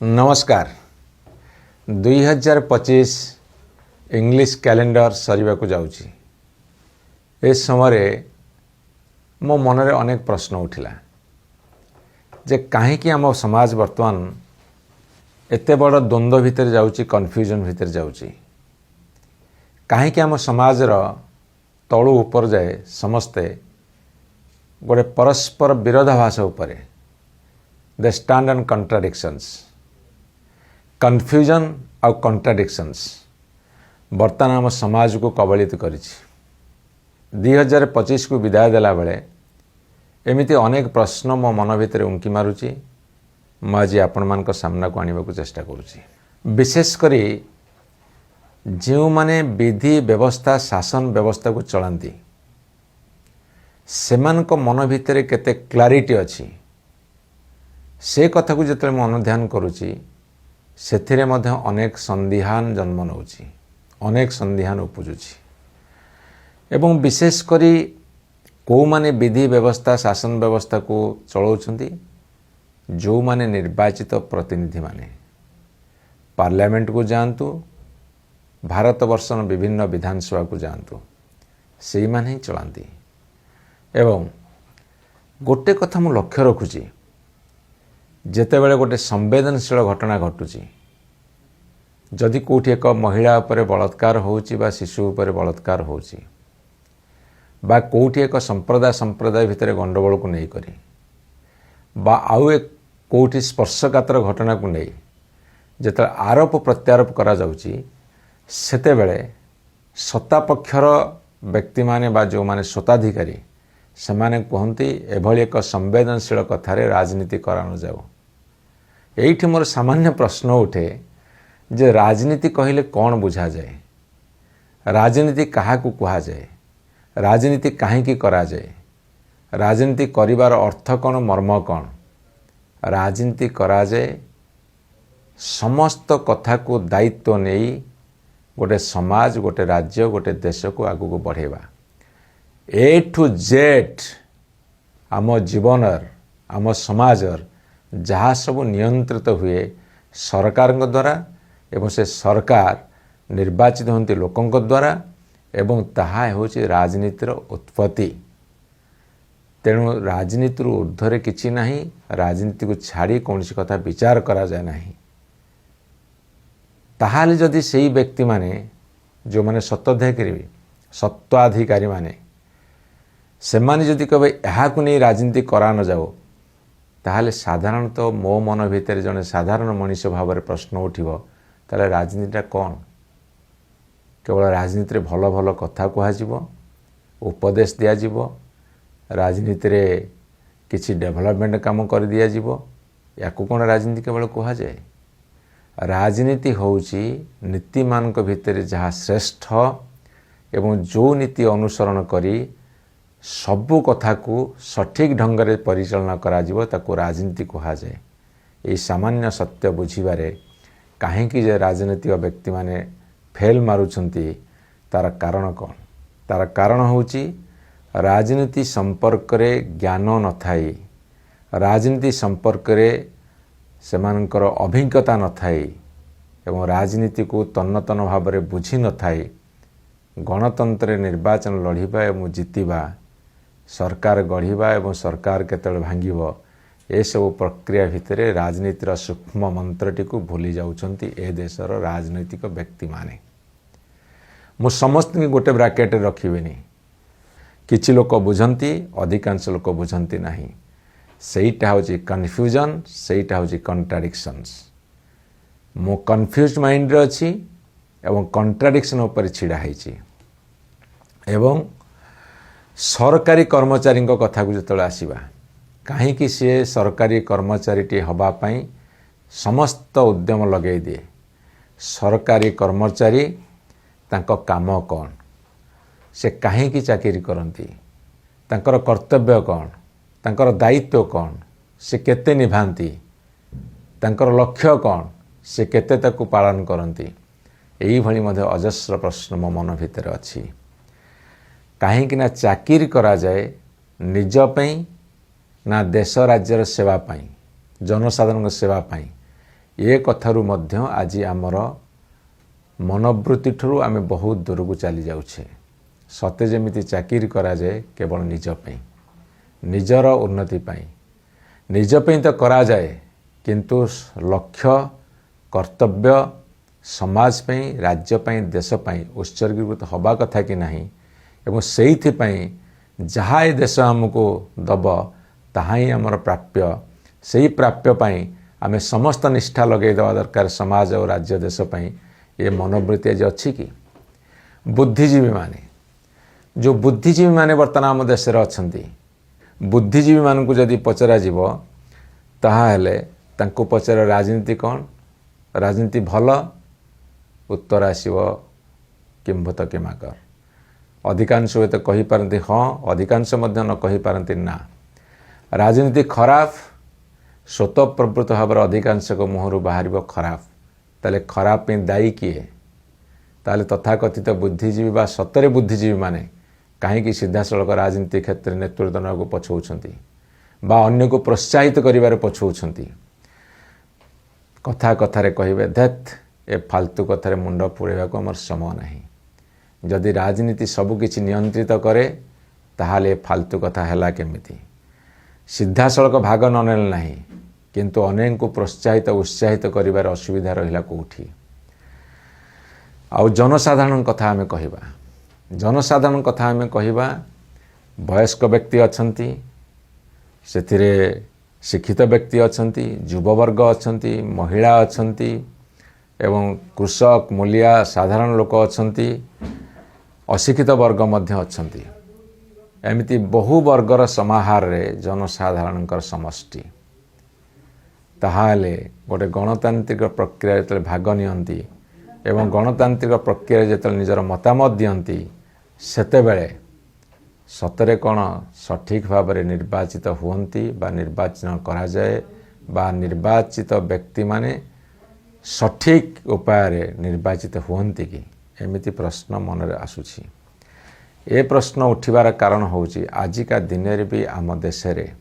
नमस्कार 2025 English calendar सरीबा को जाउची। इस समय मो मन रे अनेक प्रश्न उठिला जे कहीं आम समाज वर्तमान एते बड़ द्वंद्व भितर जाउची, कन्फ्यूजन भितर जाउची। कहीं आम समाज रो तळु ऊपर जाए समस्ते गोटे परस्पर विरोधाभास उपरे they stand on contradictions, confusion और कॉन्ट्राडिक्शंस बर्तमान आम समाज को कबलित करिछि। 2025 को विदाय देला बेले एमिति अनेक प्रश्न मो मन भितर उंकी मारुछि। मैं आज आपण मान सामना को आनिबा को चेष्टा करुछि। विशेष करी जो माने विधि व्यवस्था शासन व्यवस्था को चलांती सेमान को मन भितर केते क्लारिटी अछि से कथा को जतले मैं अनुध्यान करुछि सेथिरे मध्य अनेक संदिहान जन्म नउछि, अनेक संदिहान उपजुछि। एवं विशेष करी को माने विधि व्यवस्था शासन व्यवस्था को चलाउछंती जो माने निर्वाचित प्रतिनिधि माने पार्लियामेंट को जानतु, भारत वर्षन विभिन्न विधानसभा को जानतु, से माने ही चलांती। एवं गोटे कथा मु लक्ष्य रखुछि जेते बेले गोटे संवेदनशील घटना घटुची, जदि कोठी एक महिला उपरे बलात्कार होउची बा शिशु उपरे बलात्कार होउची बा कोठी एक संप्रदाय भितर गंडगोल को नहीं करी बा आउ एक कोठी स्पर्शकातर घटना को नहीं जेते आरोप प्रत्यारोप करा जाउची सेते बेले सत्ता पक्षर व्यक्ति माने बा जो माने स्वताधिकारी सेमाने कहती एभली एक संवेदनशील कथारे राजनीति करानो जाओ। एठी मोर सामान्य प्रश्न उठे जे राजनीति कहले कौन बुझा जाए, राजनीति काहा को कहा जाए, राजनीति काहे की करा जाए, राजनीति करिवार अर्थ कौन, मर्म कौन। राजनीति करा जाए समस्त कथा को दायित्व नहीं गोटे समाज, गोटे राज्य, गोटे देश को आगु को बढ़ेबा। ए टू जेड आम जीवनर आम समाजर जहाँ सब नियंत्रित हुए सरकार द्वारा एवं से सरकार निर्वाचित होती लोकों द्वारा एवं ताहा होची राजनीतिर उत्पत्ति। तेणु राजनीतिर ऊर्ध्वरे किछि नाही, राजनीति को छाड़ी कौन सी कथा विचार करा जाए नाही। ताहाले जदि सेही व्यक्ति माने जो माने सत्वाधिकारी माने सेमाने जदि कहे यहाँ को नहीं राजनीति करा न जाओ ताहले साधारणतः मो मन भितर जने साधारण मनीष भाव में प्रश्न उठिबो ताले राजनीतिटा कौन। केवल राजनीति भल भल कथा कहुव, उपदेश दिज्व, राजनीति किसी डेभलपमेंट काम कर दिज्व, या कौन राजनीति केवल कह जाए। राजनीति होउची नीति मान भितर जहाँ श्रेष्ठ एवं जो नीति अनुसरण करी सबु कथा को सठिक ढंग से परिचालना करा जिवो ताको राजनीति कहा जाए। ये सामान्य सत्य बुझीबारे काहेकि जे राजनीतिक व्यक्ति माने फेल मारुछंती तार कारण कौन। तार कारण होउची राजनीति संपर्क रे ज्ञान न थाई, राजनीति संपर्क रे सेमानकर अभिज्ञता न थाई एवं राजनीति को तन्न तन्न भाव में बुझी न थाई। गणतंत्र निर्वाचन लड़िबा एवं जितिबा, सरकार गढ़िबा एवं सरकार केतले भांगिबो ए सब प्रक्रिया भितर राजनीतिर सूक्ष्म मंत्रटी को भूली जाउछंती ए देशर राजनीतिक व्यक्ति माने। मु समस्त गोटे ब्राकेट रखिबेनी, किछि लोक बुझंती, अधिकांश लोक बुझंती नाही। सेईटा होची कन्फ्यूजन, सेईटा होची कॉन्ट्राडिक्शंस। मु कन्फ्यूज माइंड रे अछि एवं कॉन्ट्राडिक्शन ऊपर छिड़ा हैछि। एवं सरकारी कर्मचारी कथा को जो आसवा कहीं सी सरकारी कर्मचारी हवा पाई समस्त उद्यम लगे दिए। सरकारी कर्मचारी तांको काम कौन, से कहीं चाकरी करती, तांकर कर्तव्य कौन, तांकर दायित्व कौन, से केते निभांती, तांकर लक्ष्य कौन, से केते ताकू पालन करती। यही भली मध्य अजस्र प्रश्न मो मन भितर अच्छी। कहीं ना चाकरी करा जाए निज पई ना देश राज्यर सेवा पाई, जनसाधारण सेवा पाई, ए कथारू मध्य आज आमर मनोवृत्ति ठुरू आमे बहुत दूर को चली जाउछे। सते जेमिति चाकरी करा जाए केवल निज पई, निजर उन्नति पई, निज पई तो करा जाए, किंतु लक्ष्य कर्तव्य समाज पई, राज्य पई, देश पई उत्सर्गीकृत हवा कथा कि नहीं। एवं सेइथि पई जहा ए देश हमको दब ताहा ही आमर प्राप्य। सेही प्राप्य पई आमे समस्त निष्ठा लगे देवा दरकार समाज और राज्य देश पई। ये मनोवृत्ति आज अच्छी कि बुद्धिजीवी माने, जो बुद्धिजीवी माने वर्तमान आम देश अच्छी, बुद्धिजीवी मान को जदि पचरा जीव ताहाले तांको पचरा राजनीति कौन, राजनीति भल, उत्तर आसव किंभूत किमाकर। अधिकांश हुए तो कहीपारती हाँ, अधिकांश मध्य न कहीपारती ना। राजनीति खराब, स्वतः प्रवृत्त भाव अधिकांश मुहर बाहर खराब, ताले खराब पे दायी किए? ताले तथाकथित बुद्धिजीवी बा सतरे बुद्धिजीवी माने कहीं सीधा सड़क राजनीति क्षेत्र में नेतृत्व देना को पछौछंती बा अन्य को प्रोत्साहित करिवारे पछौछंती। कथा कथारे कहिबे धैत ए फालतू कथारे मुंड पुरेवा को हमर समय नहीं। जदि राजनीति सबु किछि नियंत्रित करे ताहाले फालतू कथा हैला केमिति? सीधा सड़क भाग न नेल नहीं, किंतु अनेक को प्रोत्साहित उत्साहित करिवार असुविधा रहिला कोठी। आउ जनसाधारण कथा आमे कहिबा, जनसाधारण कथा आमे कहिबा, वयस्क व्यक्ति अछंती, सेथिरे शिक्षित व्यक्ति अछंती, युववर्ग अछंती, महिला अछंती एवं कृषक मूलिया साधारण लोक अछंती, अशिक्षित वर्ग मध्य अछंती। एमिति बहु वर्गर समाहार रे जनसाधारणकर समष्टि। ताहाले गोटे गणतांत्रिक प्रक्रिया जो भाग नियंती एवं गणतांत्रिक प्रक्रिया जो निजर मतामत दियंती, सेतेबेले सतरे कौन सठिक भाव में निर्वाचित हुअंती बा निर्वाचन करा जाए बा निर्वाचित व्यक्ति माने सठिक उपाय निर्वाचित हुअंती कि? एमिति प्रश्न मन रे आसुछि। ए प्रश्न उठिबार कारण होउछि आजिका दिन रे भी आम देश रे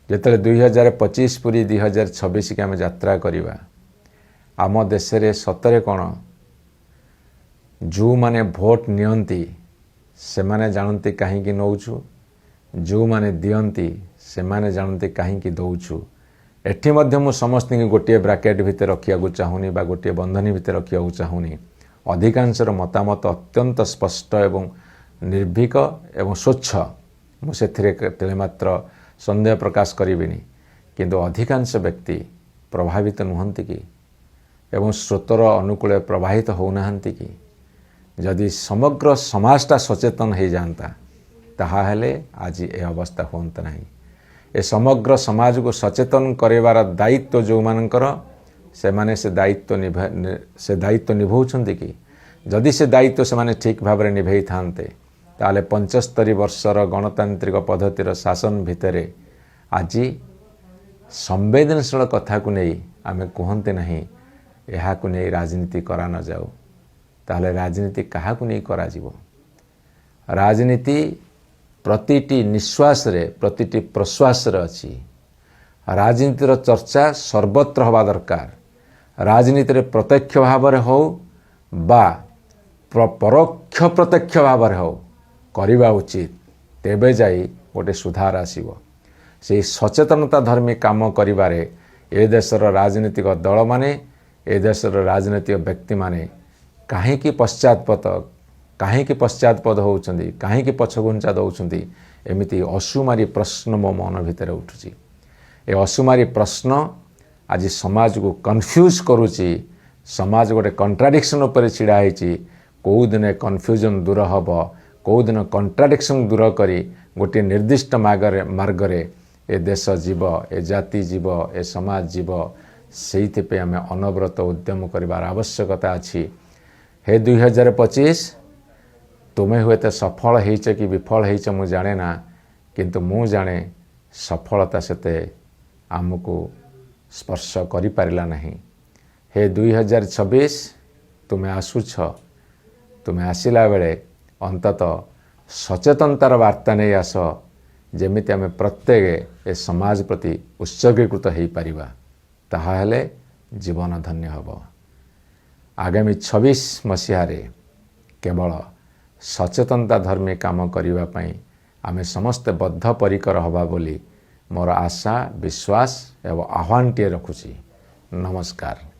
जेतले 2025 पूरी 2026 के आम यात्रा करिबा, आम देश रे सतरे कौन जो माने भोट नियंती से माने जानती कहीं नौचु, जो माने दियंती से माने जानती कहीं दौचु। एठी मध्य मु समस्त गोटे ब्राकेट भितर रखिया को चाहूनी बा गोटे बंधनी भितर रखिया को चाहूनी। अधिकांशर मतामत अत्यंत स्पष्ट एवं निर्भीक एवं स्वच्छ, मुझे मात्र संदेह प्रकाश करिबिनी, किंतु अधिकांश व्यक्ति प्रभावित नुहंती कि एवं स्रोतर अनुकूल प्रवाहित होउनाहंती कि? जदि समग्र समाजटा सचेतन हो जाता ताहा हेले आज ए अवस्था होता नहीं। ए समग्र समाज को सचेतन करेबार दायित्व जो मानकर से दायित्व निभाउछंती कि? जदि से दायित्व से माने ठीक भाव में निभे थांते ताले 75 वर्षर गणतांत्रिक पद्धतिर शासन भितरे आज संवेदनशील कथा को नहीं आमे कहते नहीं यहा को नहीं राजनीति करा न जाऊ, ताहले राजनीति कहा को नहीं करा जीवो? राजनीति प्रतिटी निश्वास रे प्रतिटी प्रश्वास रे अछि। राजनीतिर चर्चा सर्वत्र हवा दरकार। राजनीति रे प्रत्यक्ष भाव रे हो बा परोक्ष प्रत्यक्ष भाव रे हो करिबा उचित, तेबे जाई गोटे सुधार आसीबो। से सचेतनता धर्मी काम करिबारे ए देशर राजनीतिक दल माने ए देशर राजनीतिक व्यक्ति माने कहीं पश्चातपद होउछंती, कहीं पछगुंचा दौछंती, एमिति असुमारी प्रश्न मो मन भितर उठुची। ए असुमारी प्रश्न आज समाज को कन्फ्यूज करुची। समाज गोटे कंट्राडिक्शन उपर छिड़ा होईची। कौ दिन कन्फ्यूजन दूर हम, कौ दिन कंट्राडिक्शन दूर करी गोटे निर्दिष्ट मार्गरे ए देश जीव, ए जाति जीव, ए समाज जीव, से आम अनवरत उद्यम करिबार आवश्यकता अछि। हे 2025 तुम्हें हुए तो सफल होइच कि विफल होइच मु जाने ना, किंतु मु जाने सफलता सेते आमको स्पर्श करि पारिला नहीं। हे 2026 तुम्हें आसुछ, तुम्हें आसिला बेले अंततः सचेतनतार वार्ता नहीं आस, जेमिति आमे प्रत्येक ए समाज प्रति उत्सर्गीकृत हो पारिबा। ताहा हेले ଜୀବନ ଧନ୍ୟ ହେବ। ଆଗାମୀ 26 ମସିହାରେ କେବଳ ସଚେତନତା ଧର୍ମୀ କାମ କରିବା ପାଇଁ ଆମେ ସମସ୍ତେ ବଦ୍ଧପରିକର ହେବା ବୋଲି ମୋର ଆଶା, ବିଶ୍ୱାସ ଏବଂ ଆହ୍ୱାନଟିଏ ରଖୁଛି। ନମସ୍କାର।